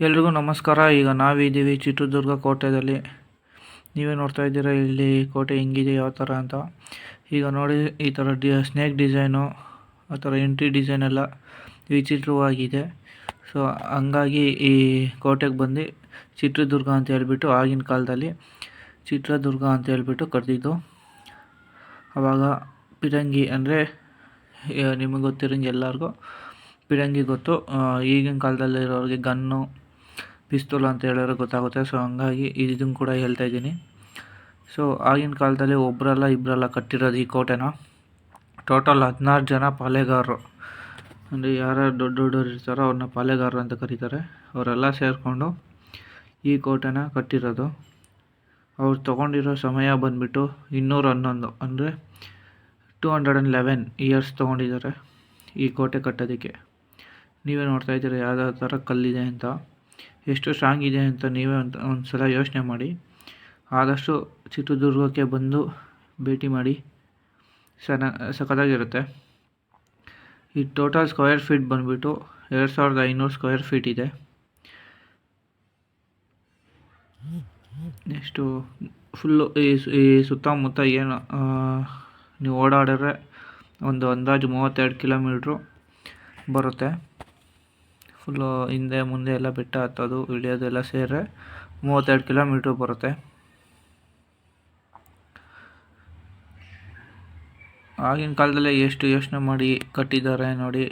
ಎಲ್ರಿಗೂ ನಮಸ್ಕಾರ. ಈಗ ನಾವಿದ್ದೀವಿ ಚಿತ್ರದುರ್ಗ ಕೋಟೆಯಲ್ಲಿ. ನೀವೇ ನೋಡ್ತಾ ಇದ್ದೀರಾ ಇಲ್ಲಿ ಕೋಟೆ ಹೆಂಗಿದೆ, ಯಾವ ಥರ ಅಂತ. ಈಗ ನೋಡಿ, ಈ ಥರ ಸ್ನೇಕ್ ಡಿಸೈನು, ಆ ಥರ ಎಂಟ್ರಿ ಡಿಸೈನ್ ಎಲ್ಲ ವಿಚಿತ್ರವಾಗಿದೆ. ಸೊ ಹಂಗಾಗಿ ಈ ಕೋಟೆಗೆ ಬಂದು ಚಿತ್ರದುರ್ಗ ಅಂತ ಹೇಳ್ಬಿಟ್ಟು, ಆಗಿನ ಕಾಲದಲ್ಲಿ ಚಿತ್ರದುರ್ಗ ಅಂತ ಹೇಳ್ಬಿಟ್ಟು ಕರೆದಿದ್ದು. ಆವಾಗ ಪಿರಂಗಿ ಅಂದರೆ ನಿಮಗೆ ಗೊತ್ತಿರೋಂಗೆ ಎಲ್ಲರಿಗೂ ಪಿರಂಗಿ ಗೊತ್ತು. ಈಗಿನ ಕಾಲದಲ್ಲಿರೋರಿಗೆ ಗನ್ನು, ಪಿಸ್ತೂಲ್ ಅಂತ ಹೇಳಿದ್ರೆ ಗೊತ್ತಾಗುತ್ತೆ. ಸೊ ಹಂಗಾಗಿ ಇದನ್ನು ಕೂಡ ಹೇಳ್ತಾ ಇದ್ದೀನಿ. ಸೊ ಆಗಿನ ಕಾಲದಲ್ಲಿ ಒಬ್ಬರಲ್ಲ ಇಬ್ಬರಲ್ಲ ಕಟ್ಟಿರೋದು ಈ ಕೋಟೆನ. ಟೋಟಲ್ 16 ಜನ ಪಾಳೆಗಾರರು, ಅಂದರೆ ಯಾರ್ಯಾರು ದೊಡ್ಡವ್ರು ಇರ್ತಾರೋ ಅವ್ರನ್ನ ಪಾಳೆಗಾರರು ಅಂತ ಕರೀತಾರೆ. ಅವರೆಲ್ಲ ಸೇರಿಕೊಂಡು ಈ ಕೋಟೆನ ಕಟ್ಟಿರೋದು. ಅವ್ರು ತೊಗೊಂಡಿರೋ ಸಮಯ ಬಂದುಬಿಟ್ಟು 211, ಅಂದರೆ 211 ಇಯರ್ಸ್ ತೊಗೊಂಡಿದ್ದಾರೆ ಈ ಕೋಟೆ ಕಟ್ಟೋದಕ್ಕೆ. ನೀವೇ ನೋಡ್ತಾ ಇದ್ದೀರ ಯಾವ್ಯಾವ ಥರ ಕಲ್ಲಿದೆ ಅಂತ, ಎಷ್ಟು ಸ್ಟ್ರಾಂಗ್ ಇದೆ ಅಂತ ನೀವೇ ಒಂದು ಸಲ ಯೋಚನೆ ಮಾಡಿ. ಆದಷ್ಟು ಚಿತ್ರದುರ್ಗಕ್ಕೆ ಬಂದು ಭೇಟಿ ಮಾಡಿ, ಸಖತ್ತಾಗಿರುತ್ತೆ. ಈ ಟೋಟಲ್ ಸ್ಕ್ವೇರ್ ಫೀಟ್ ಬಂದುಬಿಟ್ಟು 2500 ಸ್ಕ್ವೇರ್ ಫೀಟ್ ಇದೆ. ನೆಕ್ಸ್ಟು ಫುಲ್ಲು ಈ ಸುತ್ತಮುತ್ತ ಏನು ನೀವು ಓಡಾಡಿದ್ರೆ ಒಂದು ಅಂದಾಜು 32 ಕಿಲೋಮೀಟ್ರು ಬರುತ್ತೆ. ಫುಲ್ಲು ಹಿಂದೆ ಮುಂದೆ ಎಲ್ಲ ಬೆಟ್ಟ ಹತ್ತೋದು ಇಳಿಯೋದು ಎಲ್ಲ ಸೇರಿದ್ರೆ 32 ಕಿಲೋಮೀಟ್ರ್ ಬರುತ್ತೆ. ಆಗಿನ ಕಾಲದಲ್ಲೇ ಎಷ್ಟು ಯೋಚನೆ ಮಾಡಿ ಕಟ್ಟಿದ್ದಾರೆ ನೋಡಿ.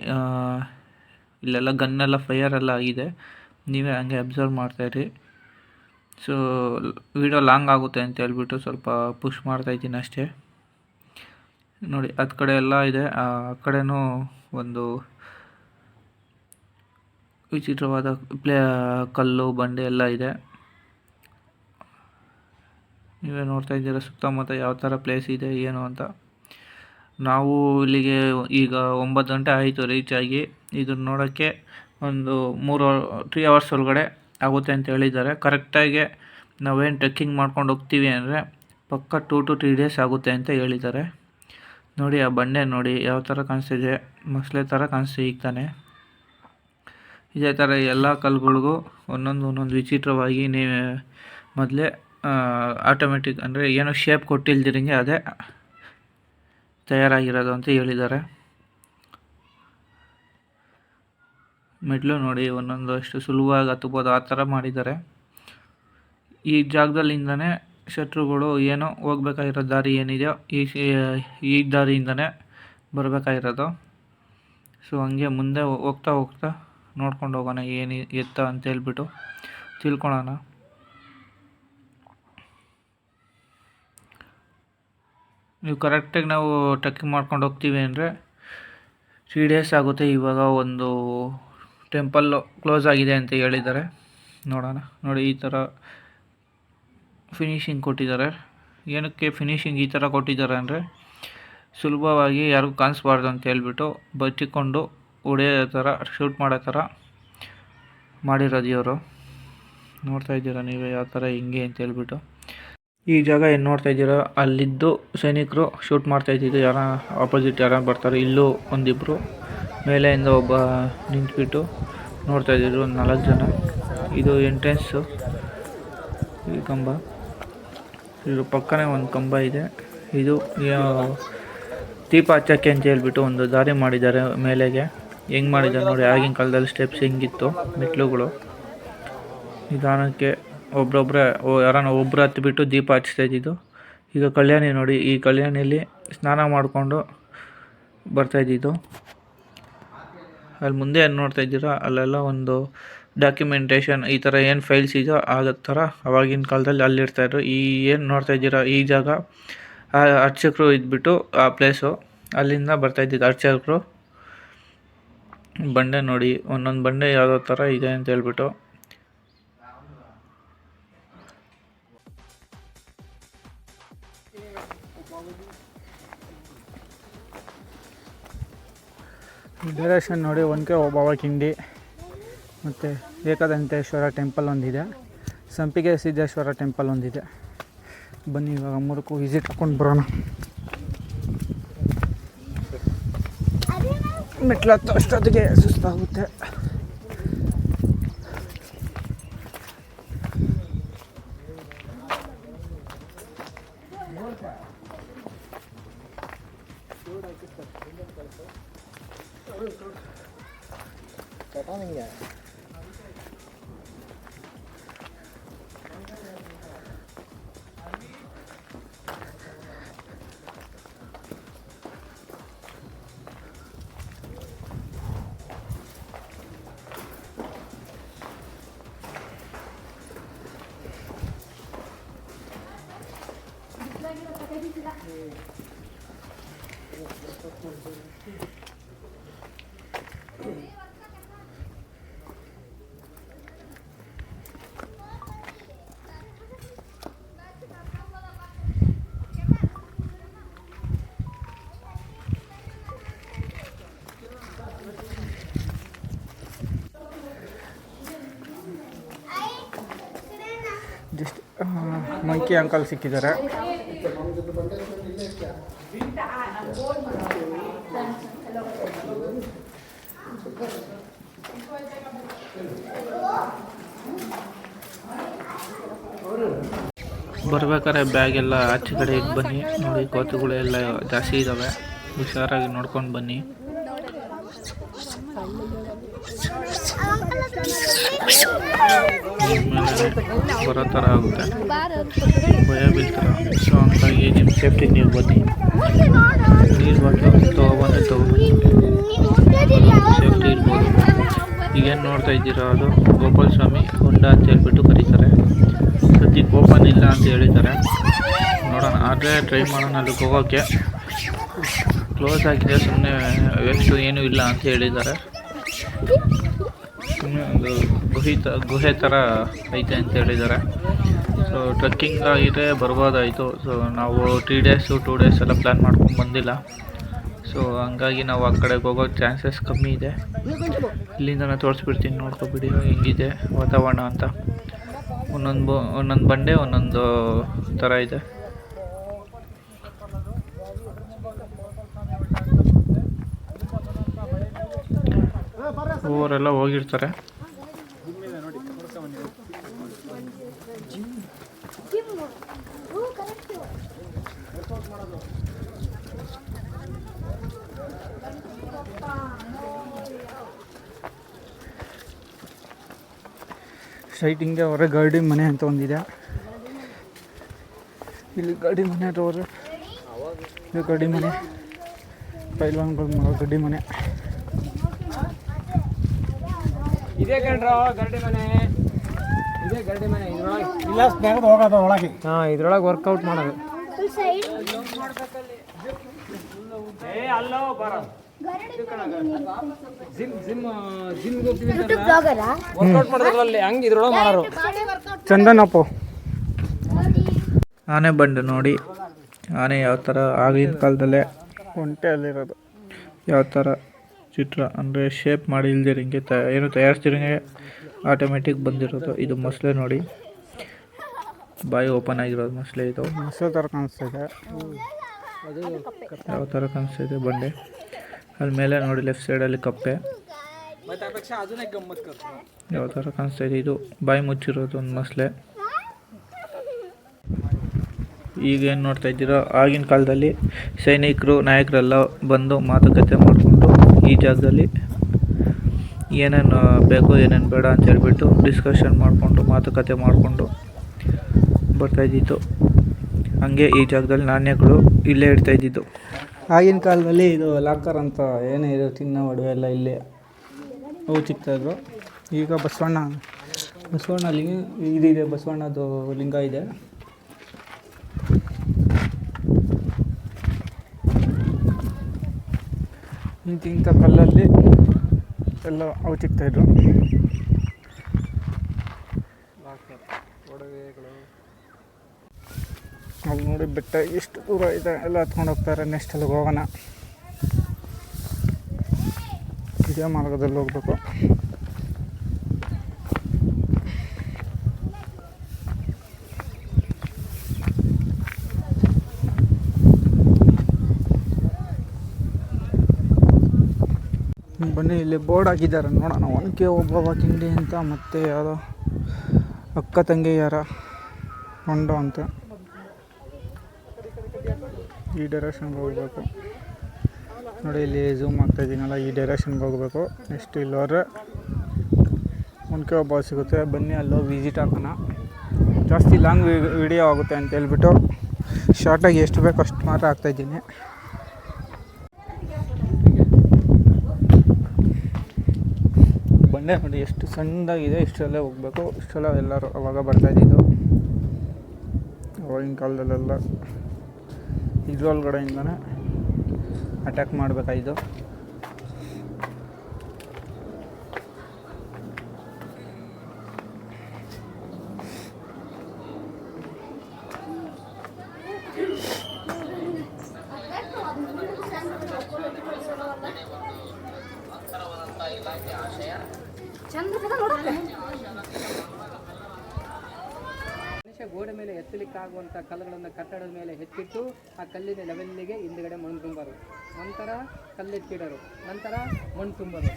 ಇಲ್ಲೆಲ್ಲ ಗನ್ನೆಲ್ಲ ಫೈಯರೆಲ್ಲ ಆಗಿದೆ, ನೀವೇ ಹಂಗೆ ಅಬ್ಸರ್ವ್ ಮಾಡ್ತಾಯಿರಿ. ಸೊ ವಿಡಿಯೋ ಲಾಂಗ್ ಆಗುತ್ತೆ ಅಂತ ಹೇಳ್ಬಿಟ್ಟು ಸ್ವಲ್ಪ ಪುಷ್ ಮಾಡ್ತಾಯಿದ್ದೀನಿ ಅಷ್ಟೇ. ನೋಡಿ ಅದು ಕಡೆ ಎಲ್ಲ ಇದೆ, ಆ ಕಡೆನೂ ಒಂದು ವಿಚಿತ್ರವಾದ ಕಲ್ಲು ಬಂಡೆ ಎಲ್ಲ ಇದೆ. ನೀವೇ ನೋಡ್ತಾ ಇದ್ದೀರಾ ಸುತ್ತಮುತ್ತ ಯಾವ ಥರ ಪ್ಲೇಸ್ ಇದೆ ಏನು ಅಂತ. ನಾವು ಇಲ್ಲಿಗೆ ಈಗ 9 ಗಂಟೆ ಆಯಿತು ರೀಚ್ ಆಗಿ. ಇದನ್ನು ನೋಡೋಕ್ಕೆ ಒಂದು 3 ಅವರ್ಸ್ ಒಳಗಡೆ ಆಗುತ್ತೆ ಅಂತ ಹೇಳಿದ್ದಾರೆ. ಕರೆಕ್ಟಾಗಿ ನಾವೇನು ಟ್ರೆಕ್ಕಿಂಗ್ ಮಾಡ್ಕೊಂಡು ಹೋಗ್ತೀವಿ ಅಂದರೆ ಪಕ್ಕ 2 to 3 ಡೇಸ್ ಆಗುತ್ತೆ ಅಂತ ಹೇಳಿದ್ದಾರೆ. ನೋಡಿ ಆ ಬಂಡೆ ನೋಡಿ ಯಾವ ಥರ ಕಾಣಿಸ್ತಿದೆ, ಮೊಸಳೆ ಥರ ಕಾಣಿಸ್ತಿದೆ ಈಗ ತಾನೆ. ಇದೇ ಥರ ಎಲ್ಲ ಕಲ್ಲುಗಳಿಗೂ ಒಂದೊಂದು ವಿಚಿತ್ರವಾಗಿ ಮೊದಲೇ ಆಟೋಮೆಟಿಕ್, ಅಂದರೆ ಏನೋ ಶೇಪ್ ಕೊಟ್ಟಿಲ್ದಿರಂಗೆ ಅದೇ ತಯಾರಾಗಿರೋದು ಅಂತ ಹೇಳಿದ್ದಾರೆ. ಮೆಟ್ಲು ನೋಡಿ ಒಂದೊಂದು ಎಷ್ಟು ಸುಲಭವಾಗಿ ಹತ್ತಬೋದು ಆ ಥರ ಮಾಡಿದ್ದಾರೆ. ಈ ಜಾಗದಲ್ಲಿಂದನೇ ಶತ್ರುಗಳು ಏನೋ ಹೋಗ್ಬೇಕಾಗಿರೋ ದಾರಿ ಏನಿದೆಯೋ ಈ ದಾರಿಯಿಂದನೇ ಬರಬೇಕಾಗಿರೋದು. ಸೊ ಹಂಗೆ ಮುಂದೆ ಹೋಗ್ತಾ ನೋಡ್ಕೊಂಡು ಹೋಗೋಣ ಏನು ಎತ್ತ ಅಂತ ಹೇಳ್ಬಿಟ್ಟು ತಿಳ್ಕೊಳ್ಳೋಣ. ನೀವು ಕರೆಕ್ಟಾಗಿ ನಾವು ಟ್ರೆಕ್ಕಿಂಗ್ ಮಾಡ್ಕೊಂಡು ಹೋಗ್ತೀವಿ ಅಂದರೆ 3 ಡೇಸ್ ಆಗುತ್ತೆ. ಇವಾಗ ಒಂದು ಟೆಂಪಲ್ಲು ಕ್ಲೋಸ್ ಆಗಿದೆ ಅಂತ ಹೇಳಿದ್ದಾರೆ, ನೋಡೋಣ. ನೋಡಿ ಈ ಥರ ಫಿನಿಶಿಂಗ್ ಕೊಟ್ಟಿದ್ದಾರೆ. ಏನಕ್ಕೆ ಫಿನಿಶಿಂಗ್ ಈ ಥರ ಕೊಟ್ಟಿದ್ದಾರೆ ಅಂದರೆ ಸುಲಭವಾಗಿ ಯಾರಿಗೂ ಕಾಣಿಸ್ಬಾರ್ದು ಅಂತ ಹೇಳ್ಬಿಟ್ಟು ಬಚ್ಚಿಕೊಂಡು ಹೊಡೆಯೋ ಥರ, ಶೂಟ್ ಮಾಡೋ ಥರ ಮಾಡಿರೋದು ಇವರು. ನೋಡ್ತಾ ಇದ್ದೀರಾ ನೀವೇ ಯಾವ ಥರ ಹಿಂಗೆ ಅಂತ ಹೇಳ್ಬಿಟ್ಟು. ಈ ಜಾಗ ಏನು ನೋಡ್ತಾ ಇದ್ದೀರಾ, ಅಲ್ಲಿದ್ದು ಸೈನಿಕರು ಶೂಟ್ ಮಾಡ್ತಾ ಇದ್ದಿದ್ದು. ಆಪೋಸಿಟ್ ಯಾರು ಬರ್ತಾರೆ, ಇಲ್ಲೂ ಒಂದಿಬ್ಬರು, ಮೇಲೆಯಿಂದ ಒಬ್ಬ ನಿಂತ್ಬಿಟ್ಟು ನೋಡ್ತಾ ಇದ್ದಿದ್ರು, ಒಂದು 4 ಜನ. ಇದು ಎಂಟ್ರೆನ್ಸು, ಈ ಕಂಬ, ಇದ್ರ ಪಕ್ಕನೇ ಒಂದು ಕಂಬ ಇದೆ. ಇದು ದೀಪ ಹಚ್ಚಕ್ಕೆ ಅಂತ ಹೇಳ್ಬಿಟ್ಟು ಒಂದು ದಾರಿ ಮಾಡಿದ್ದಾರೆ ಮೇಲೆಗೆ. ಹೆಂಗೆ ಮಾಡಿದ್ದಾರೆ ನೋಡಿ, ಆಗಿನ ಕಾಲದಲ್ಲಿ ಸ್ಟೆಪ್ಸ್ ಹೆಂಗಿತ್ತು, ಮೆಟ್ಲುಗಳು. ನಿಧಾನಕ್ಕೆ ಒಬ್ಬೊಬ್ಬರೇ ಯಾರನ್ನ ಒಬ್ಬರು ಹತ್ತಿಬಿಟ್ಟು ದೀಪ ಹಚ್ತಾ ಇದ್ದಿದ್ದು. ಈಗ ಕಲ್ಯಾಣಿ ನೋಡಿ, ಈ ಕಲ್ಯಾಣಿಯಲ್ಲಿ ಸ್ನಾನ ಮಾಡಿಕೊಂಡು ಬರ್ತಾಯಿದ್ದಿದ್ದು. ಅಲ್ಲಿ ಮುಂದೆ ಏನು ನೋಡ್ತಾ ಇದ್ದೀರಾ, ಅಲ್ಲೆಲ್ಲ ಒಂದು ಡಾಕ್ಯುಮೆಂಟೇಷನ್, ಈ ಥರ ಏನು ಫೈಲ್ಸ್ ಇದೆಯೋ ಆಗೋ ಥರ ಆವಾಗಿನ ಕಾಲದಲ್ಲಿ ಅಲ್ಲಿರ್ತಾಯಿದ್ರು. ಈ ಏನು ನೋಡ್ತಾ ಇದ್ದೀರಾ ಈ ಜಾಗ, ಅರ್ಚಕರು ಇದ್ಬಿಟ್ಟು ಆ ಪ್ಲೇಸು, ಅಲ್ಲಿಂದ ಬರ್ತಾಯಿದ್ದಿದ್ದು ಅರ್ಚಕರು. ಬಂಡೆ ನೋಡಿ, ಒಂದೊಂದು ಬಂಡೆ ಯಾವುದೋ ಥರ ಇದೆ ಅಂತ ಹೇಳ್ಬಿಟ್ಟು. ಡೈರೆಕ್ಷನ್ ನೋಡಿ, ಒನಕೆ ಓಬವ್ವ ಕಿಂಡಿ ಮತ್ತು ಏಕದಂತೇಶ್ವರ ಟೆಂಪಲ್ ಒಂದಿದೆ, ಸಂಪಿಗೆ ಸಿದ್ದೇಶ್ವರ ಟೆಂಪಲ್ ಒಂದಿದೆ. ಬನ್ನಿ ಇವಾಗ 3ಕ್ಕೂ ವಿಸಿಟ್ ಹಾಕ್ಕೊಂಡು ಬರೋಣ. ಮೆಟ್ಲು ಹತ್ತೋ ಅಷ್ಟೊತ್ತಿಗೆ ಸುಸ್ತಾಗುತ್ತೆ. ಜಸ್ಟ್ ಮಂಕಿ ಅಂಕಲ್ ಸಿಕ್ಕಿದ್ದಾರೆ. ಬರ್ಬೇಕಾದ್ರೆ ಬ್ಯಾಗ್ ಎಲ್ಲ ಆಚೆ ಕಡೆ ಇಟ್ಟು ಬನ್ನಿ. ನೋಡಿ ಕೋತುಗಳೆಲ್ಲ ಜಾಸ್ತಿ ಇದ್ದಾವೆ, ಹುಷಾರಾಗಿ ನೋಡ್ಕೊಂಡು ಬನ್ನಿ. ಬರೋ ಥರ ಆಗುತ್ತೆ, ಭಯ ಬೀಳ್ತಾರೆ. ಸೊ ಹಂಗಾಗಿ ನಿಮ್ಮ ಸೇಫ್ಟಿ ನೀವು ಬನ್ನಿ. ನೀರು ಬಾಟ್ಲು ತೊಗೊಬನ್ನಿ, ಸೇಫ್ಟಿ ಇರ್ಬೋದು. ಈಗೇನು ನೋಡ್ತಾ ಇದ್ದೀರಾ ಅದು ಗೋಪಾಲ ಸ್ವಾಮಿ ಹೊಂಡ ಅಂತ ಹೇಳ್ಬಿಟ್ಟು ಕರೀತಾರೆ. ಸದ್ಯಕ್ಕೆ ಓಪನ್ ಇಲ್ಲ ಅಂತ ಹೇಳಿದ್ದಾರೆ, ನೋಡೋಣ. ಆದರೆ ಟ್ರೈ ಮಾಡೋಣ ಅಲ್ಲಿಗೆ ಹೋಗೋಕ್ಕೆ. ಕ್ಲೋಸ್ ಆಗಿದೆ, ಸುಮ್ಮನೆ ಎಷ್ಟು ಏನೂ ಇಲ್ಲ ಅಂತ ಹೇಳಿದ್ದಾರೆ. ಸುಮ್ಮನೆ ಒಂದು ಗುಹೆ ಥರ ಐತೆ ಅಂತ ಹೇಳಿದ್ದಾರೆ. ಸೊ ಟ್ರೆಕ್ಕಿಂಗ್ ಆಗಿದೆ, ಬರ್ಬೋದಾಯಿತು. ಸೊ ನಾವು 3 ಡೇಸು 2 ಡೇಸ್ ಎಲ್ಲ ಪ್ಲ್ಯಾನ್ ಮಾಡ್ಕೊಂಡು ಬಂದಿಲ್ಲ. ಸೊ ಹಂಗಾಗಿ ನಾವು ಆ ಕಡೆಗೆ ಹೋಗೋ ಚಾನ್ಸಸ್ ಕಮ್ಮಿ ಇದೆ. ಇಲ್ಲಿಂದ ತೋರಿಸ್ಬಿಡ್ತೀನಿ, ನೋಡ್ಕೊಬಿಡಿ ಹೆಂಗಿದೆ ವಾತಾವರಣ ಅಂತ. ಒಂದೊಂದು ಬಂಡೆ ಒಂದೊಂದು ಥರ ಇದೆ. ಊರೆಲ್ಲ ಹೋಗಿರ್ತಾರೆ. ಸ್ಟ್ರೈಟ್ ಹಿಂಗೆ ಹೊರ ಗಾಡಿ ಮನೆ ಅಂತ ಒಂದಿದೆ. ಇಲ್ಲಿ ಗಾಡಿ ಮನೆ ಅಂತ ಹೋದ್ರೆ ಇದು ಗಾಡಿ ಮನೆ, ಪೈಲ್ವಾನ್ಗಳು ಮಾಡೋ ಗಾಡಿ ಮನೆ. ಇದೇ ಕಣ್ರೋ ಗರಡಿ ಮನೆ, ಇದೇ ಗರಡಿ ಮನೆ. ಇದ್ರೊಳಗೆ ಹೋಗೋದು ಒಳಗೆ. ಹಾಂ, ಇದ್ರೊಳಗೆ ವರ್ಕೌಟ್ ಮಾಡೋದು. ಅಲ್ಲೋ ಬರ ವರ್ಕೌಟ್ ಮಾಡೋದ್ರಲ್ಲಿ ಹಂಗೆ ಇದ್ರೊಳಗೆ ಮಾಡೋರು. ಚಂದನಪ್ಪು ಆನೆ ಬಂಡೆ ನೋಡಿ. ಆನೆ ಯಾವ ಥರ ಆಗಿನ ಕಾಲದಲ್ಲೇ ಒಂಟೆಯಲ್ಲಿರೋದು ಯಾವ ಥರ ಚಿತ್ರ ಅಂದರೆ ಶೇಪ್ ಮಾಡಿ ಇಲ್ದಿರಂಗೆ ಏನು ತಯಾರಿಸ್ತಿರಂಗೆ ಆಟೋಮೆಟಿಕ್ ಬಂದಿರೋದು. ಇದು ಮೊಸಳೆ ನೋಡಿ, ಬಾಯಿ ಓಪನ್ ಆಗಿರೋದು ಮೊಸಳೆ. ಇದು ಮೊಸಳೆ ಥರ ಕಾಣಿಸ್ತಿದೆ, ಯಾವ ಥರ ಕಾಣಿಸ್ತಿದೆ ಬಂಡೆ. ಅಲ್ಲಿ ಮೇಲೆ ನೋಡಿ ಲೆಫ್ಟ್ ಸೈಡಲ್ಲಿ ಕಪ್ಪೆ ಯಾವ ಥರ ಕಾಣಿಸ್ತಾಯಿದೆ. ಇದು ಬಾಯಿ ಮುಚ್ಚಿರೋದು ಒಂದು ಮೊಸಳೆ. ಈಗೇನು ನೋಡ್ತಾ ಇದ್ದೀರೋ ಆಗಿನ ಕಾಲದಲ್ಲಿ ಸೈನಿಕರು ನಾಯಕರೆಲ್ಲ ಬಂದು ಮಾತುಕತೆ ಮಾಡಿಕೊಂಡು ಈ ಜಾಗದಲ್ಲಿ ಏನೇನು ಬೇಕು ಏನೇನು ಬೇಡ ಅಂತ ಹೇಳ್ಬಿಟ್ಟು ಡಿಸ್ಕಷನ್ ಮಾಡಿಕೊಂಡು ಮಾತುಕತೆ ಮಾಡಿಕೊಂಡು ಬರ್ತಾಯಿದ್ದಿತ್ತು. ಹಂಗೆ ಈ ಜಾಗದಲ್ಲಿ ನಾಣ್ಯಗಳು ಇಲ್ಲೇ ಇಡ್ತಾಯಿದ್ದಿದ್ದು. ಆಗಿನ ಕಾಲದಲ್ಲಿ ಇದು ಲಾಕರ್ ಅಂತ ಏನೇ ಇದು ತಿನ್ನೋ ಒಡವೆ ಎಲ್ಲ ಇಲ್ಲೇ ಅವು ಸಿಗ್ತಾಯಿದ್ರು. ಈಗ ಬಸವಣ್ಣ ಲಿಂಗ ಇದಿದೆ, ಬಸವಣ್ಣದು ಲಿಂಗ ಇದೆ. ಇಂಥ ಕಲ್ಲಲ್ಲಿ ಎಲ್ಲ ಅವು ಸಿಗ್ತಾಯಿದ್ರು. ಅಲ್ಲಿ ನೋಡಿ ಬೆಟ್ಟ ಎಷ್ಟು ದೂರ ಇದೆ, ಎಲ್ಲ ಹತ್ಕೊಂಡು ಹೋಗ್ತಾರೆ. ನೆಕ್ಸ್ಟ್ ಅಲ್ಲಿಗೆ ಹೋಗೋಣ, ಇದೇ ಮಾರ್ಗದಲ್ಲಿ ಹೋಗ್ಬೇಕು. ಬನ್ನಿ, ಇಲ್ಲಿ ಬೋರ್ಡ್ ಹಾಕಿದ್ದಾರೆ ನೋಡೋಣ. ಒನಕೆ ಓಬವ್ವ ಕಿಂಡಿ ಅಂತ, ಮತ್ತು ಯಾವುದೋ ಅಕ್ಕ ತಂಗಿಯರ ಹೊಂಡ ಅಂತ. ಈ ಡೈರೆಕ್ಷನ್ಗೆ ಹೋಗಬೇಕು ನೋಡಿ. ಇಲ್ಲಿ ಝೂಮ್ ಆಗ್ತಾಯಿದ್ದೀನಲ್ಲ, ಈ ಡೈರೆಕ್ಷನ್ಗೆ ಹೋಗಬೇಕು. ನೆಕ್ಸ್ಟ್ ಇಲ್ಲಿ ಹೋದ್ರೆ ಒನಕೆ ಓಬವ್ವ ಸಿಗುತ್ತೆ. ಬನ್ನಿ ಅಲ್ಲೋಗಿ ವಿಸಿಟ್ ಹಾಕೋಣ. ಜಾಸ್ತಿ ಲಾಂಗ್ ವಿಡಿಯೋ ಆಗುತ್ತೆ ಅಂತ ಹೇಳ್ಬಿಟ್ಟು ಶಾರ್ಟಾಗಿ ಎಷ್ಟು ಬೇಕೋ ಅಷ್ಟು ಮಾತ್ರ ಹಾಕ್ತಾಯಿದ್ದೀನಿ. ಬಂಡೆ ನೋಡಿ ಎಷ್ಟು ಸಣ್ಣದಾಗಿದೆ. ಇಷ್ಟರಲ್ಲೇ ಹೋಗಬೇಕು. ಇಷ್ಟೆಲ್ಲ ಎಲ್ಲರೂ ಅವಾಗ ಬರ್ತಾಯಿದ್ದು ಅವಾಗಿನ ಕಾಲದಲ್ಲೆಲ್ಲ ಇದ್ರೊಳಗಡೆಯಿಂದನೇ ಅಟ್ಯಾಕ್ ಮಾಡಬೇಕಾಯ್ತು. ಮನುಷ್ಯ ಗೋಡೆ ಮೇಲೆ ಎತ್ತಲಿಕ್ಕಾಗುವಂಥ ಕಲ್ಲುಗಳನ್ನು ಕಟ್ಟಡದ ಮೇಲೆ ಎತ್ತಿಟ್ಟು ಆ ಕಲ್ಲಿನ ಲೆವೆಲ್ಲಿಗೆ ಹಿಂದುಗಡೆ ಮಣ್ಣು ತುಂಬೋದು. ನಂತರ ಕಲ್ಲೆತ್ತಿಡರು, ನಂತರ ಮಣ್ಣು ತುಂಬೋದು.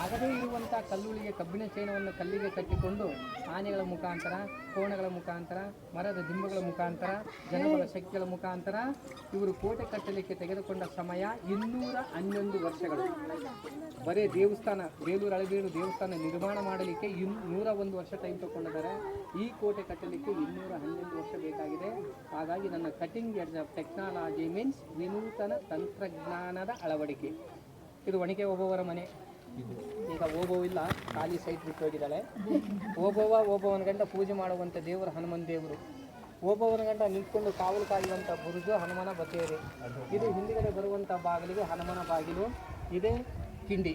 ಆಗದೇ ಇರುವಂಥ ಕಲ್ಲುಳಿಗೆ ಕಬ್ಬಿಣ ಚೈನವನ್ನು ಕಲ್ಲಿಗೆ ಕಟ್ಟಿಕೊಂಡು ಆನೆಗಳ ಮುಖಾಂತರ, ಕೋಣಗಳ ಮುಖಾಂತರ, ಮರದ ದಿಂಬುಗಳ ಮುಖಾಂತರ, ಜನಗಳ ಶಕ್ತಿಗಳ ಮುಖಾಂತರ ಇವರು ಕೋಟೆ ಕಟ್ಟಲಿಕ್ಕೆ ತೆಗೆದುಕೊಂಡ ಸಮಯ 211 ವರ್ಷಗಳು. ಬರೀ ದೇವಸ್ಥಾನ, ಬೇಲೂರು ಹಳೆಬೀಡು ದೇವಸ್ಥಾನ ನಿರ್ಮಾಣ ಮಾಡಲಿಕ್ಕೆ 101 ವರ್ಷ ಟೈಮ್ ತಗೊಂಡಿದ್ದಾರೆ. ಈ ಕೋಟೆ ಕಟ್ಟಲಿಕ್ಕೆ 211 ವರ್ಷ ಬೇಕಾಗಿದೆ. ಹಾಗಾಗಿ ನನ್ನ cutting edge of technology means ವಿನೂತನ ತಂತ್ರಜ್ಞಾನದ ಅಳವಡಿಕೆ. ಇದು ಒನಕೆ ಓಬವ್ವರ ಮನೆ. ಈಗ ಓಬವ್ವ ಇಲ್ಲ, ಖಾಲಿ ಸೈಟ್ ಬಿಟ್ಟು ಹೋಗಿದ್ದಾಳೆ. ಓಬವ್ವನ ಗಂಡ ಪೂಜೆ ಮಾಡುವಂಥ ದೇವರು ಹನುಮನ್ ದೇವರು. ಓಬವ್ವನ ಗಂಡ ನಿಂತ್ಕೊಂಡು ಕಾವಲು ಕಾಯುವಂಥ ಬುರುಜು ಹನುಮನ ಬತ್ತೇರಿ. ಇದು ಹಿಂದುಗಡೆ ಬರುವಂಥ ಬಾಗಿಲಿಗೆ ಹನುಮನ ಬಾಗಿಲು. ಇದೇ ಕಿಂಡಿ.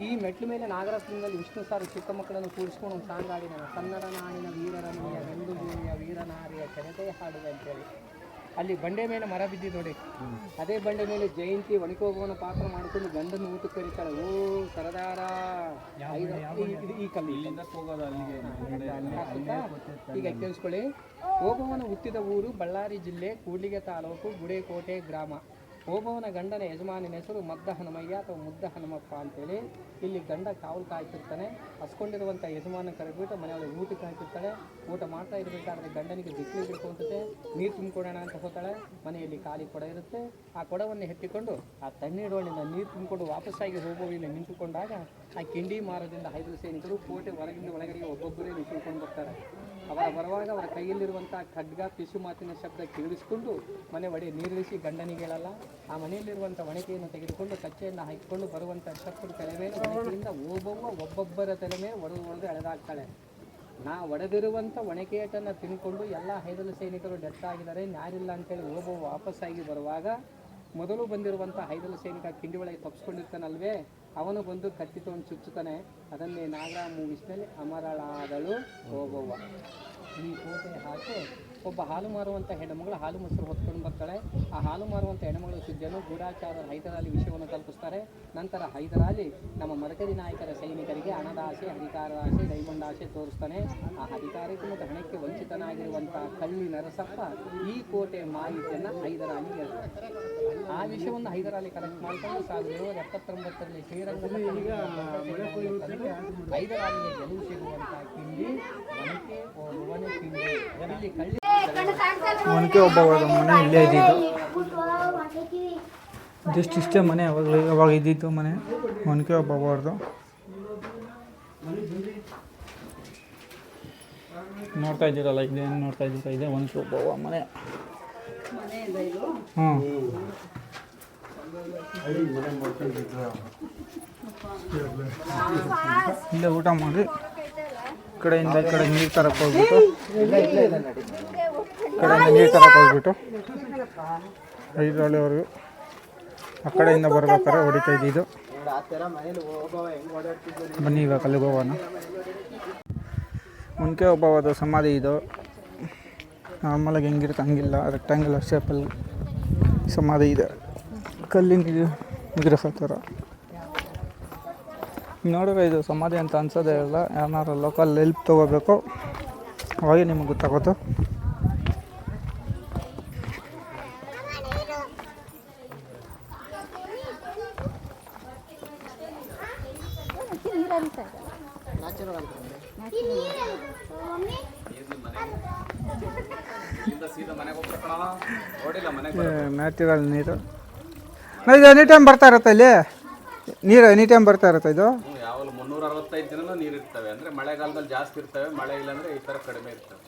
ಈ ಮೆಟ್ಲು ಮೇಲೆ ನಾಗರತ್ನದಲ್ಲಿ ವಿಷ್ಣು ಸಾರು ಚಿಕ್ಕ ಮಕ್ಕಳನ್ನು ಕೂಡಿಸ್ಕೊಂಡು ಒಂದು ಸಾಂಗ್ ಆಡಿದ ಕನ್ನಡ ನಾಡಿನ ವೀರರಮಣಿಯ ಗಂಡು ಭೂಮಿಯ ವೀರನಾರಿಯ ಚರಿತೆ ಹಾಡುವೆ ಅಂತೇಳಿ. ಅಲ್ಲಿ ಬಂಡೆ ಮೇಲೆ ಮರ ಬಿದ್ದಿದ್ದು ನೋಡಿ. ಅದೇ ಬಂಡೆ ಮೇಲೆ ಜಯಂತಿ ಒನಕೆ ಓಬವ್ವನ ಪಾತ್ರ ಮಾಡಿಕೊಂಡು ಗಂಡನ್ನು ಊಟಕ್ಕೆ ಕರೀತಾಳೆ. ಓ ಸರದಾರ ಈ ಕಲ್ಲು ಈಗ ಕೇಳಿಸ್ಕೊಳ್ಳಿ. ಓಬವ್ವನ ಹುಟ್ಟಿದ ಊರು ಬಳ್ಳಾರಿ ಜಿಲ್ಲೆ ಕೂಡ್ಲಿಗೆ ತಾಲೂಕು ಗುಡೇಕೋಟೆ ಗ್ರಾಮ. ಓಬವ್ವನ ಗಂಡನ ಯಜಮಾನಿನ ಹೆಸರು ಮದ್ದ ಹನುಮಯ್ಯ ಅಥವಾ ಮುದ್ದ ಹನುಮಪ್ಪ ಅಂತೇಳಿ. ಇಲ್ಲಿ ಗಂಡ ಕಾವಲು ಕಾಯ್ತಿರ್ತಾನೆ. ಹಸ್ಕೊಂಡಿರುವಂಥ ಯಜಮಾನ ಕರೆದ್ಬಿಟ್ಟು ಮನೆಯೊಳಗೆ ಊಟಕ್ಕೆ ಹಾಕಿರ್ತಾಳೆ. ಊಟ ಮಾಡ್ತಾ ಇರಬೇಕಾದ್ರೆ ಗಂಡನಿಗೆ ಬಿಸಿಲು ಹಿಡ್ಕೊಂತತೆ. ನೀರು ತುಂಬಿಕೊಡೋಣ ಅಂತ ಹೋಗ್ತಾಳೆ. ಮನೆಯಲ್ಲಿ ಖಾಲಿ ಕೊಡ ಇರುತ್ತೆ. ಆ ಕೊಡವನ್ನು ಎತ್ತಿಕೊಂಡು ಆ ತಣ್ಣೀರೊಳಗಿಂದ ನೀರು ತುಂಬಿಕೊಂಡು ವಾಪಸ್ಸಾಗಿ ಓಬವ್ವನ ನಿಂತುಕೊಂಡಾಗ ಆ ಕಿಂಡಿ ಮಾರದಿಂದ 5 ಸೈನಿಕರು ಕೋಟೆ ಹೊರಗಿಂದ ಒಳಗಡೆಗೆ ಒಬ್ಬೊಬ್ಬರೇ ನಿಂತುಕೊಂಡು ಬರ್ತಾರೆ. ಅವರ ಬರುವಾಗ ಅವರ ಕೈಯಲ್ಲಿರುವಂಥ ಖಡ್ಗ ಪಿಸು ಮಾತಿನ ಶಬ್ದ ಕೇಳಿಸ್ಕೊಂಡು ಮನೆ ಒಡೆ ನೀರಿಳಿಸಿ ಗಂಡನಿಗೆ ಹೇಳಲ್ಲ. ಆ ಮನೆಯಲ್ಲಿರುವಂಥ ಒಣಕೆಯನ್ನು ತೆಗೆದುಕೊಂಡು ಕಚ್ಚೆಯನ್ನು ಹಾಕಿಕೊಂಡು ಬರುವಂಥ ಶತ್ರು ತಲೆ ಮೇಲೆ ಒಣಕೆಯಿಂದ ಓಬವ್ವ ಒಬ್ಬೊಬ್ಬರ ತಲೆ ಮೇಲೆ ಒಡೆದು ಎಳೆದಾಗ್ತಾಳೆ. ನಾ ಒಡೆದಿರುವಂಥ ಒಣಕೆಯಟನ್ನು ತಿನ್ಕೊಂಡು ಎಲ್ಲ 5 ಸೈನಿಕರು ಡೆತ್ ಆಗಿದ್ದಾರೆ, ನ್ಯಾರಿಲ್ಲ ಅಂತೇಳಿ ಓಬವ್ವ ವಾಪಸ್ಸಾಗಿ ಬರುವಾಗ ಮೊದಲು ಬಂದಿರುವಂಥ 5 ಸೈನಿಕ ಕಿಂಡಿ ಒಳಗೆ ತಪ್ಪಿಸ್ಕೊಂಡಿರ್ತಾನಲ್ವೇ, ಅವನು ಬಂದು ಕತ್ತಿ ತೊಗೊಂಡು ಚುಚ್ಚುತ್ತಾನೆ. ಅದನ್ನೇ ನಾಗರ ಮೂವೀಸ್ನಲ್ಲಿ ಅಮರಳಾದಳು ಓಬವ್ವ. ಈ ಕೋಟೆ ಹಾಕಿ ಒಬ್ಬ ಹಾಲು ಮಾರುವಂಥ ಹೆಣ್ಣುಮಗಳು ಹಾಲು ಮೊಸರು ಹೊತ್ಕೊಂಡು ಬರ್ತಾಳೆ. ಆ ಹಾಲು ಮಾರುವಂಥ ಹೆಣ್ಣುಮಗಳ ಸುದ್ದಿಯನ್ನು ಗೂಢಾಚಾರ್ಯರು ಹೈದರಾಲಿ ವಿಷಯವನ್ನು ತಲುಪಿಸ್ತಾರೆ. ನಂತರ ಹೈದರಾಲಿ ನಮ್ಮ ಮರಕರಿ ನಾಯಕರ ಸೈನಿಕರಿಗೆ ಹಣದ ಆಸೆ, ಅಧಿಕಾರದ ಆಸೆ, ಡೈಮಂಡ್ ಆಸೆ ತೋರಿಸ್ತಾನೆ. ಆ ಅಧಿಕಾರಕ್ಕೆ ಮತ್ತು ಹಣಕ್ಕೆ ವಂಚಿತನಾಗಿರುವಂಥ ಕಳ್ಳಿ ನರಸಪ್ಪ ಈ ಕೋಟೆ ಮಾಹಿತಿಯನ್ನು ಹೈದರಾಲಿಗೆ ಹೇಳ್ತಾರೆ. ಆ ವಿಷಯವನ್ನು ಹೈದರಾಲಿ ಕಲೆಕ್ಟ್ ಮಾಡಿಕೊಂಡು 1779ರಲ್ಲಿ ಶ್ರೀರಂಗಪಟ್ಟಣ ಹೈದರಾಲಿಗೆ ಗೆಲುವು ಸಿಗುವಂಥ ಕಿಂಡಿ ಒನಕೆ ಓಬವ್ವನ ಕಿಂಡಿ. ಇಲ್ಲಿ ಕಳ್ಳಿ ಒನಕೆ ಓಬವ್ವದ ಮನೆ ಇಲ್ಲೇ ಇದ್ದಿದ್ದು. ಜಸ್ಟ್ ಇಷ್ಟೇ ಮನೆ ಅವಾಗ ಇದ್ದಿದ್ದು ಮನೆ ಒನಕೆ ಓಬವ್ವರದು. ನೋಡ್ತಾ ಇದ್ದೀರಲ್ಲ, ಇದೇನು ನೋಡ್ತಾ ಇದ್ದೀರ, ಇದೆ ಒನಕೆ ಓಬವ್ವ ಮನೆ. ಇಲ್ಲೇ ಊಟ ಮಾಡಿ ಕಡೆಯಿಂದ ಈ ಕಡೆ ನೀರು ತರಕ್ಕೆ ಹೋಗ್ಬಿಟ್ಟು ಹೈದರಾಳಿವರೆಗೂ ಆ ಕಡೆಯಿಂದ ಬರ್ಬೇಕಾದ್ರೆ ಹೊಡಿತಾ ಇದ್ದಿದ್ದು. ಬನ್ನಿ ಇವಾಗ ಅಲ್ಲಿಗೆ ಹೋಗೋಣ. ಒನಕೆ ಓಬವ್ವದ ಸಮಾಧಿ ಇದು. ನಾರ್ಮಲಾಗಿ ಹೆಂಗಿರುತ್ತೆ ಹಂಗಿಲ್ಲ, ರೆಕ್ಟ್ಯಾಂಗ್ಯುಲರ್ ಶೇಪಲ್ಲಿ ಸಮಾಧಿ ಇದೆ. ಕಲ್ಲಿನ ವಿಗ್ರಹ ಥರ ನೋಡಿದ್ರೆ ಇದು ಸಮಾಧಿ ಅಂತ ಅನ್ಸೋದೇ ಇಲ್ಲ. ಯಾರು ಲೋಕಲ್ ಹೆಲ್ಪ್ ತೊಗೋಬೇಕು, ಅವಾಗೇ ನಿಮಗೆ ಗೊತ್ತಾಗೋದು. ನ್ಯಾಚುರಲ್ ನೀರು. ಇದು ಎನಿ ಟೈಮ್ ಬರ್ತಾ ಇರುತ್ತೆ ಇಲ್ಲಿ ನೀರು, ಎನಿ ಟೈಮ್ ಬರ್ತಾ ಇರುತ್ತೆ ಇದು. ಯಾವಾಗಲೂ 365 ದಿನನೂ ನೀರು ಇರ್ತವೆ. ಅಂದರೆ ಮಳೆಗಾಲದಲ್ಲಿ ಜಾಸ್ತಿ ಇರ್ತವೆ, ಮಳೆ ಇಲ್ಲಾಂದರೆ ಈ ಥರ ಕಡಿಮೆ ಇರ್ತವೆ.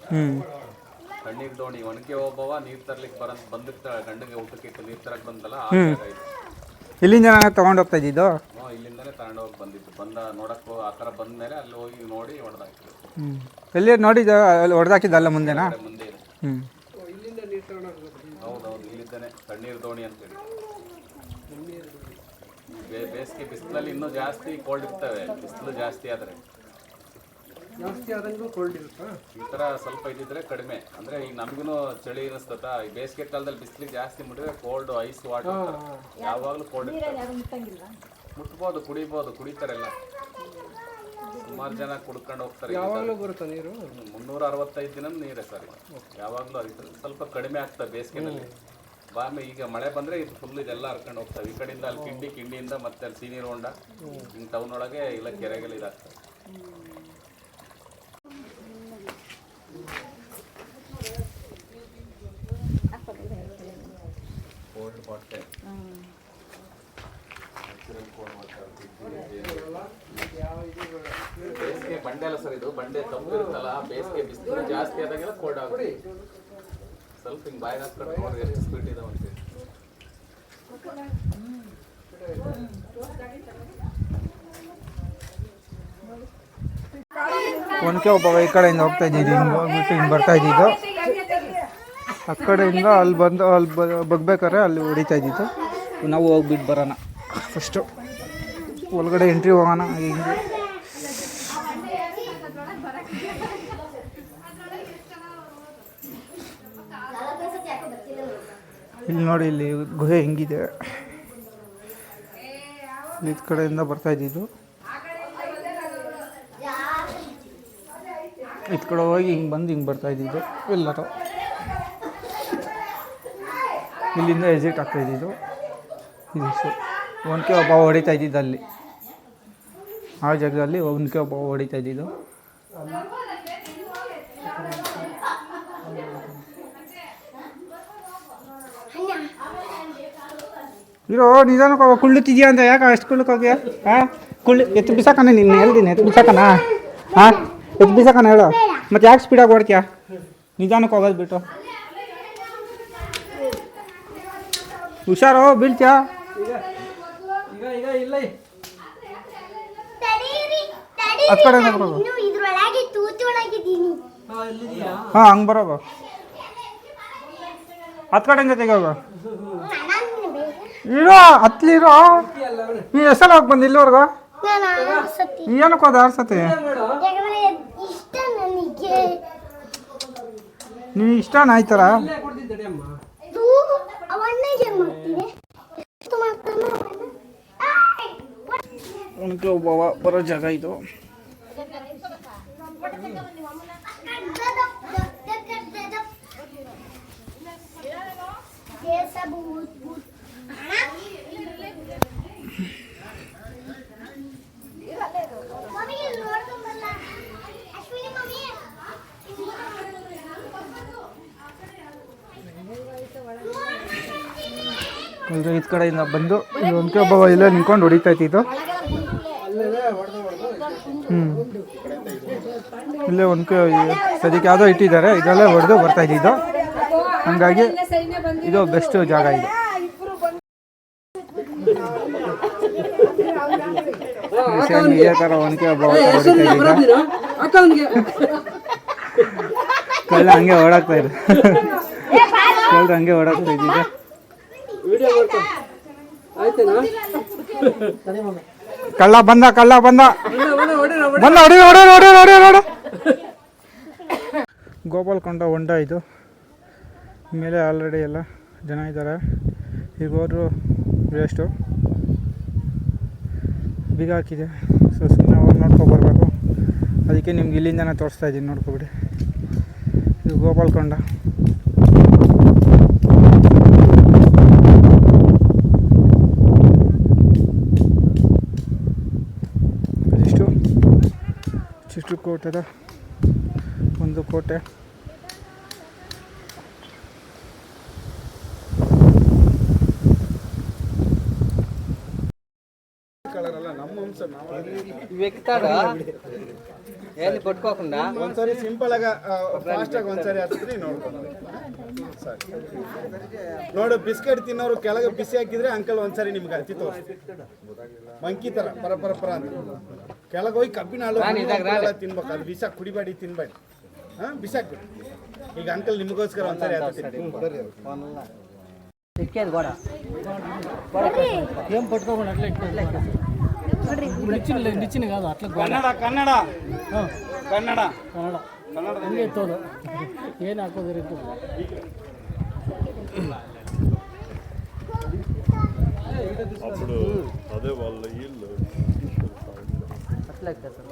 ಕಣ್ಣೀರು ದೋಣಿ ಒಣಕೆ ಹೋಗುವ ನೀರು ತರ್ಲಿಕ್ಕೆ ಬಂದಿರ್ತಾಳೆ, ಗಂಡಿಗೆ ಊಟಕ್ಕೆ ಇಟ್ಟು ನೀರು ತರಕ್ಕೆ ಬಂದಲ್ಲ, ಆ ಜಾಗ ಇದು. ಇಲ್ಲಿಂದ ತೊಗೊಂಡು ಹೋಗ್ತಾ ಇದ್ದಿದ್ದು. ಇಲ್ಲಿಂದನೇ ತಗೊಂಡೋಗಿ ಬಂದಿದ್ದು. ನೋಡಕ್ಕೂ ಆ ಥರ ಬಂದಮೇಲೆ ಅಲ್ಲಿ ಹೋಗಿ ನೋಡಿ ಹೊಡೆದಾಕಿದ್ರು. ಎಲ್ಲಿ ನೋಡಿದ ಅಲ್ಲಿ ಹೊಡೆದಾಕಿದ್ದಲ್ಲ ಮುಂದೆನಾ? ಮುಂದೆ ಇದೆ. ಹೌದೌದು, ಇಲ್ಲಿದ್ದಾನೆ ಕಣ್ಣೀರು ದೋಣಿ ಅಂತೇಳಿ. ಬೇಸಿಗೆ ಬಿಸಿಲಲ್ಲಿ ಇನ್ನೂ ಜಾಸ್ತಿ ಕೋಲ್ಡ್ ಇರ್ತವೆ. ಬಿಸಿಲು ಜಾಸ್ತಿ ಆದರೆ ಈ ಥರ ಸ್ವಲ್ಪ ಇದ್ದಿದ್ರೆ ಕಡಿಮೆ. ಅಂದರೆ ಈಗ ನಮಗೂ ಚಳಿ ಅನಿಸ್ತದ. ಈ ಬೇಸಿಗೆ ಕಾಲದಲ್ಲಿ ಬಿಸಿಲಿಗೆ ಜಾಸ್ತಿ ಮುಟ್ಟಿದ್ರೆ ಕೋಲ್ಡ್ ಐಸ್ ವಾಟರ್ ಯಾವಾಗಲೂ ಕೋಲ್ಡ್ ಇರ್ತದೆ. ಮುಟ್ಬೋದು, ಕುಡಿತಾರೆಲ್ಲ. ಸುಮಾರು ಜನ ಕುಡ್ಕೊಂಡು ಹೋಗ್ತಾರೆ. 365 ದಿನ ನೀರೇ ಸರ್, ಯಾವಾಗಲೂ ಹರಿತದೆ. ಸ್ವಲ್ಪ ಕಡಿಮೆ ಆಗ್ತದೆ ಬೇಸಿಗೆನಲ್ಲಿ. ಬಾಮೆ ಈಗ ಮಳೆ ಬಂದರೆ ಇದು ಫುಲ್ ಇದೆಲ್ಲ ಹರ್ಕೊಂಡು ಹೋಗ್ತವೆ. ಈ ಕಡೆಯಿಂದ ಅಲ್ಲಿ ಕಿಂಡಿಯಿಂದ ಮತ್ತೆ ಅಲ್ಲಿ ಸೀನಿಯರ್ ಹೊಂಡ ಹಿಂಗೆ ಟೌನ್ ಒಳಗೆ ಇಲ್ಲ ಕೆರೆಗೆಲ್ಲ ಇದಾಗ್ತದೆ. ಕೋಲ್ಡ್ ವಾಟರ್ ಬೇಸಿಗೆ ಬಂಡೆ ಅಲ್ಲ ಸರ್, ಇದು ಬಂಡೆ ತಂಪು ಇರುತ್ತಲ್ಲ, ಬೇಸಿಗೆ ಬಿಸಿಲು ಜಾಸ್ತಿ ಆದಾಗೆಲ್ಲ ಕೋಲ್ಡ್ ಆಗುತ್ತೆ. ಸ್ವಲ್ಪ ಹಿಂಗೆ ಬಾಯಿಗೆ ಹಾಕ್ಕೊಂಡು ನೋಡ್ರಿ ಎಷ್ಟು ಸ್ಪೀಡ್ ಇದಾವೆ ಅಂತೇಳಿ. ಒನಕೆ ಒಬ್ಬ ಈ ಕಡೆಯಿಂದ ಹೋಗ್ತಾ ಇದ್ದಿದ್ದು, ಹಿಂಗೆ ಹೋಗ್ಬಿಟ್ಟು ಹಿಂಗೆ ಬರ್ತಾ ಇದ್ದಿದ್ದು. ಆ ಕಡೆಯಿಂದ ಅಲ್ಲಿ ಬಂದು ಅಲ್ಲಿ ಬಗ್ಬೇಕಾದ್ರೆ ಅಲ್ಲಿ ಹೊಡಿತಾ ಇದ್ದಿದ್ದು. ನಾವು ಹೋಗ್ಬಿಟ್ಟು ಬರೋಣ, ಫಸ್ಟು ಒಳಗಡೆ ಎಂಟ್ರಿ ಹೋಗೋಣ. ಹಿಂಗೆ ಇಲ್ಲಿ ನೋಡಿ, ಇಲ್ಲಿ ಗುಹೆ ಹೆಂಗಿದೆ. ಈ ಕಡೆಯಿಂದ ಬರ್ತಾ ಇದ್ದಿದ್ದು, ಈ ಕಡೆ ಹೋಗಿ ಹಿಂಗೆ ಬಂದು ಹಿಂಗೆ ಬರ್ತಾ ಇದ್ದಿದ್ದು ಎಲ್ಲರೂ. ಇಲ್ಲಿಂದ ಎಕ್ಸಿಟ್ ಆಗ್ತಾ ಇದ್ದಿದ್ದು. ಇದು ಒನಕೆ ಒಬ್ಬ ಹೊಡಿತಾ ಇದ್ದಿದ್ದು ಅಲ್ಲಿ, ಆ ಜಾಗದಲ್ಲಿ ಒನಕೆ ಒಬ್ಬ ಹೊಡಿತಾ ಇದ್ದಿದ್ದು. ಇರೋ ನಿಧಾನಕ್ಕೆ ಹೋಗ, ಕುಳ್ಳುತ್ತಿದ್ಯಾ ಅಂತ ಯಾಕೆ ಅಷ್ಟು ಕುಳ್ಳಕ್ಕೆ ಹೋಗ್ಯಾ? ಹಾಂ, ಎತ್ತು ಬಿಸಾಕಣ, ನಿನ್ನ ಹೇಳ್ತೀನಿ, ಎತ್ತು ಬಿಸಾಕಣ. ಹಾಂ, ಎತ್ತು ಬಿಸಾಕಣ ಹೇಳು. ಮತ್ತೆ ಯಾಕೆ ಸ್ಪೀಡಾಗಿ ಓಡ್ತೀಯಾ? ನಿಧಾನಕ್ಕೆ ಹೋಗೋದು ಬಿಟ್ಟು. ಹುಷಾರು, ಬೀಳ್ತೀಯಾ? ಹತ್ತು ಕಡೆ ಬರೋದು. ಹಾಂ, ಹಂಗೆ ಬರೋದು. ಹತ್ತು ಕಡೆಯಿಂದ ತೆಗೋಗ. ಇರೋ ಹತ್ಲಿರೋ. ನೀನು ಎಷ್ಟೆಲ್ಲ ಹೋಗಿ ಬಂದು ಇಲ್ಲಿವರೆಗೂ? ಏನಕ್ಕೆ ಹೋದ 6 ಸತಿ? ನೀನು ಇಷ್ಟನಾ ಆಯ್ತಾರ? ಒನಕೆ ಒಬ್ಬವ ಬರೋ ಜಾಗ ಇದು. ಈ ಕಡೆಯಿಂದ ಬಂದು ಒನಕೆ ಒಬ್ಬವ ಇಲ್ಲೇ ನಿಂತ್ಕೊಂಡು ಹೊಡಿತಾ ಇದ್ದಿದ್ದು. ಇಲ್ಲೇ ಒನಕೆ ಸದ್ಯಕ್ಕೆ ಯಾವುದೋ ಇಟ್ಟಿದ್ದಾರೆ, ಇದರಲ್ಲೇ ಹೊಡೆದು ಬರ್ತಾ ಇದ್ದಿದ್ದು. ಹಾಗಾಗಿ ಇದು ಬೆಸ್ಟ್ ಜಾಗ ಇದು. ಇದೇ ಥರ ಒನಕೆ ಒಬ್ಬ ಹೊಡಿತಾ ಇದ್ದಿದ್ದು. ಕಳ್ಳ ಹಂಗೆ ಓಡಾಕ್ತಾ ಇದ್ರು, ಕಳ್ಳ ಹಂಗೆ ಓಡಾಕ್ತಾ ಇದ್ದಿದ್ದು. ಕಳ್ಳ ಬಂದ ಹೊಡಿ. ಗೋಪಾಲಕೊಂಡ ಹೊಂಡ ಇದು. ಮೇಲೆ ಆಲ್ರೆಡಿ ಎಲ್ಲ ಜನ ಇದ್ದಾರೆ. ಈಗ ಹೋದ್ರು ವೇಸ್ಟು, ಬೀಗ ಹಾಕಿದೆ. ಸೊ ಸುಮ್ಮನೆ ಅವ್ರು ನೋಡ್ಕೊಬರ್ಬೇಕು. ಅದಕ್ಕೆ ನಿಮ್ಗೆ ಇಲ್ಲಿಂದನೇ ತೋರಿಸ್ತಾ ಇದ್ದೀನಿ, ನೋಡ್ಕೊಬಿಡಿ. ಇದು ಗೋಪಾಲಕೊಂಡ. ಚಿತ್ರಕೂಟದ ಒಂದು ಕೋಟೆ. వెక్కుతాడా ఏంది పట్టుకోకుండా ಒಂದ್ಸರಿ ಸಿಂಪಲ್ ಆಗ ಫಾಸ್ಟ್ ಆಗಿ ಒಂದ್ಸರಿ ಹತ್ತಿದ್ರೆ ನೋಡ್ಕೊಂಡು ಸರಿ ನೋಡು ಬಿಸ್ಕೆಟ್ ತಿನ್ನೋರು ಕೆಳಗೆ ಬಿಸಿ ಹಾಕಿದ್ರೆ ಅಂಕಲ್ ಒಂದ್ಸರಿ ನಿಮ್ಗೆ ಹತ್ತಿ ತೋರಿಸ್ತೀನಿ ಮಂಕಿ ತರ ಪರ ಅಂತ ಕೆಳಗೆ ಹೋಗಿ ಕಬ್ಬಿನ ಹಾಲು ತಿನ್ಬೇಕು ಅದು ಬಿಸಿ ಕುಡಿಬೇಡಿ ತಿನ್ಬೇಡಿ ಬಿಸಾಕ್ಬಿಡಿ ಈಗ ಅಂಕಲ್ ನಿಮಗೋಸ್ಕರ ಒಂದ್ಸರಿ ಹತ್ತಿ ఎక్కేది కూడా ఏం పట్టుకోకుండా అట్లా నిచ్చిన కాదు అట్లా ಕನ್ನಡ ಕನ್ನಡ ಕನ್ನಡ కన్నడ ಹಂಗೆ ಎತ್ತೋದು ಏನು ಹಾಕೋದಿರ అప్పుడు అదే వాళ్ళ ఇల్లు అట్లా ఎక్కుతారు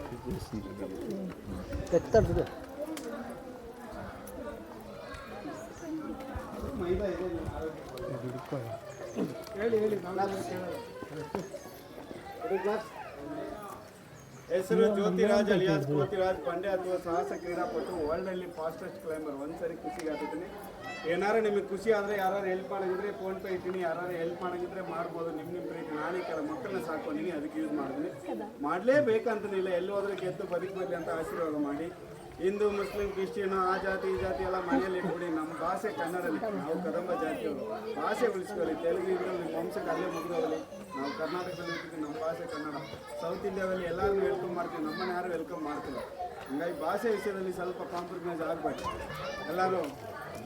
ఎత్తాడు ಹೆಸರು ಜ್ಯೋತಿರಾಜ್ ಅಲಿಯಾಸ್ ಜ್ಯೋತಿರಾಜ್ ಪಾಂಡೆ ಅಥವಾ ಸಾಹಸ ಕ್ರೀಡಾಪಟು ವರ್ಲ್ಡ್ ಅಲ್ಲಿ ಫಾಸ್ಟೆಸ್ಟ್ ಕ್ಲೈಂಬರ್ ಒಂದ್ಸರಿ ಖುಷಿಗೆ ಆಗ್ತೀನಿ ಏನಾರು ನಿಮಗೆ ಖುಷಿ ಆದರೆ ಯಾರು ಹೆಲ್ಪ್ ಮಾಡೋದಿದ್ರೆ ಫೋನ್ ಪೇ ಇಟ್ಟಿನಿ ಯಾರು ಹೆಲ್ಪ್ ಮಾಡೋದಿದ್ರೆ ಮಾಡ್ಬೋದು ನಿಮ್ಮ ಪ್ರೀತಿ ನಾಳೆ ಕೆಲ ಮಕ್ಕಳನ್ನ ಸಾಕೊಂಡಿನಿ ಅದಕ್ಕೆ ಯೂಸ್ ಮಾಡಿದ್ವಿ ಮಾಡಲೇಬೇಕಂತನಿಲ್ಲ ಎಲ್ಲಿ ಹೋದ್ರೆ ಗೆದ್ದು ಬದುಕಬೇಕು ಅಂತ ಆಶೀರ್ವಾದ ಮಾಡಿ ಹಿಂದೂ ಮುಸ್ಲಿಂ ಕ್ರಿಶ್ಚಿಯನ್ ಆ ಜಾತಿ ಈ ಜಾತಿ ಎಲ್ಲ ಮನೆಯಲ್ಲಿ ಇಟ್ಬಿಡಿ ನಮ್ಮ ಭಾಷೆ ಕನ್ನಡದಲ್ಲಿ ನಾವು ಕದಂಬ ಜಾತಿಯವರು ಭಾಷೆ ಉಳಿಸ್ಕೊಳ್ಳಿ ತೆಲುಗು ಇದ್ರಲ್ಲಿ ನಿಮ್ಮ ವಂಶಕ್ಕೆ ಅಲ್ಲೇ ಮುಗಿದೋಗಲಿ ನಾವು ಕರ್ನಾಟಕದಲ್ಲಿ ಇರ್ತೀವಿ ನಮ್ಮ ಭಾಷೆ ಕನ್ನಡ ಸೌತ್ ಇಂಡಿಯಾದಲ್ಲಿ ಎಲ್ಲರೂ ವೆಲ್ಕಮ್ ಮಾಡ್ತೀವಿ ನಮ್ಮನ್ನು ಯಾರು ವೆಲ್ಕಮ್ ಮಾಡ್ತಿಲ್ಲ ಹಂಗಾಗಿ ಭಾಷೆ ವಿಷಯದಲ್ಲಿ ಸ್ವಲ್ಪ ಕಾಂಪ್ರಮೈಸ್ ಆಗಬೇಡಿ ಎಲ್ಲರೂ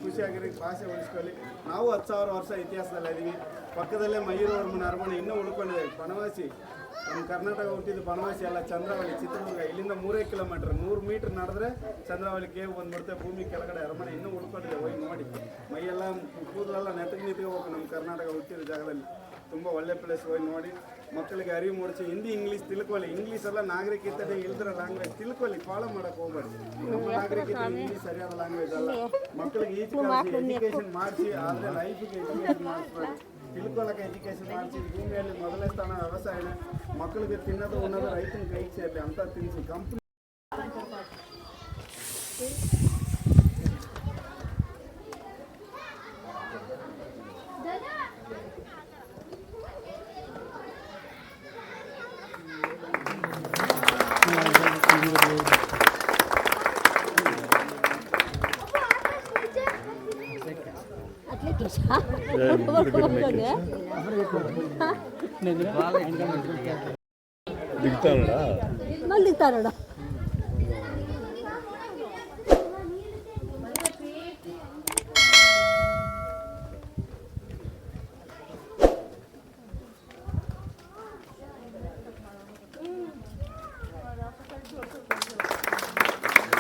ಖುಷಿಯಾಗಿರಿ ಭಾಷೆ ಉಳಿಸ್ಕೊಳ್ಳಿ ನಾವು 10,000 ವರ್ಷ ಇತಿಹಾಸದಲ್ಲಿ ಇದ್ದೀವಿ ಪಕ್ಕದಲ್ಲೇ ಮಯೂರವರ್ಮನ ಅರಮನೆ ಇನ್ನೂ ಉಳ್ಕೊಂಡಿದೆ ಬನವಾಸಿ ನಮ್ಮ ಕರ್ನಾಟಕ ಹುಟ್ಟಿದ ಬನವಾಸಿ ಎಲ್ಲ ಚಂದ್ರವಳ್ಳಿ ಚಿತ್ರದುರ್ಗ ಇಲ್ಲಿಂದ 3 ಕಿಲೋಮೀಟರ್ 100 ಮೀಟರ್ ನಡೆದ್ರೆ ಚಂದ್ರವಳ್ಳಿ ಕೇವ್ ಬಂದ್ಬಿಡುತ್ತೆ ಭೂಮಿ ಕೆಳಗಡೆ ಅರಮನೆ ಇನ್ನೂ ಉಳ್ಕೊಂಡಿದೆ ಹೋಗಿ ನೋಡಿ ಮೈಯೆಲ್ಲ ಕೂದಲೆಲ್ಲ ನೆಟ್ಟಗೆ ನಿಂತ್ಕೋಬೇಕು ನಮ್ಮ ಕರ್ನಾಟಕ ಹುಟ್ಟಿದ ಜಾಗದಲ್ಲಿ ತುಂಬ ಒಳ್ಳೆ ಪ್ಲೇಸ್ ಹೋಗಿ ನೋಡಿ ಮಕ್ಕಳಿಗೆ ಅರಿವು ಮೂಡಿಸಿ ಹಿಂದಿ ಇಂಗ್ಲೀಷ್ ತಿಳ್ಕೊಳ್ಳಿ ಇಂಗ್ಲೀಷ್ ಎಲ್ಲ ನಾಗರಿಕತೆ ಇಲ್ದಿರೋ ಲ್ಯಾಂಗ್ವೇಜ್ ತಿಳ್ಕೊಳ್ಳಿ ಫಾಲೋ ಮಾಡೋಕೆ ಹೋಗ್ಬೇಡಿ ನಮ್ಮ ನಾಗರಿಕತೆ ಇಂಗ್ಲೀಷ್ ಸರಿಯಾದ ಲ್ಯಾಂಗ್ವೇಜ್ ಅಲ್ಲ ಮಕ್ಕಳಿಗೆ ಎಜುಕೇಷನ್ ಮಾಡಿಸಿ ಆದರೆ ಲೈಫಿಗೆ ಎಜುಕೇಷನ್ ಮಾಡಿಸ್ಬೇಡಿ ತಿಳ್ಕೊಳ್ಳೋಕೆ ಎಜುಕೇಷನ್ ಮಾಡಿಸಿ ಭೂಮಿಯಲ್ಲಿ ಮೊದಲನೇ ಸ್ಥಾನ ವ್ಯವಸಾಯನೇ ಮಕ್ಕಳಿಗೆ ತಿನ್ನೋದು ಉಣ್ಣೋದು ರೈತನ ಕೈಗೆ ಸೇರಲಿ ಅಂತ ತಿನ್ನಿಸಿ ಕಂಪ್ನಿ దిగుతానడా మళ్ళీ దిగుతానడా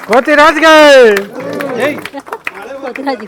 ಕೋತಿರಾಜ್ಗೆ కోతిరాజు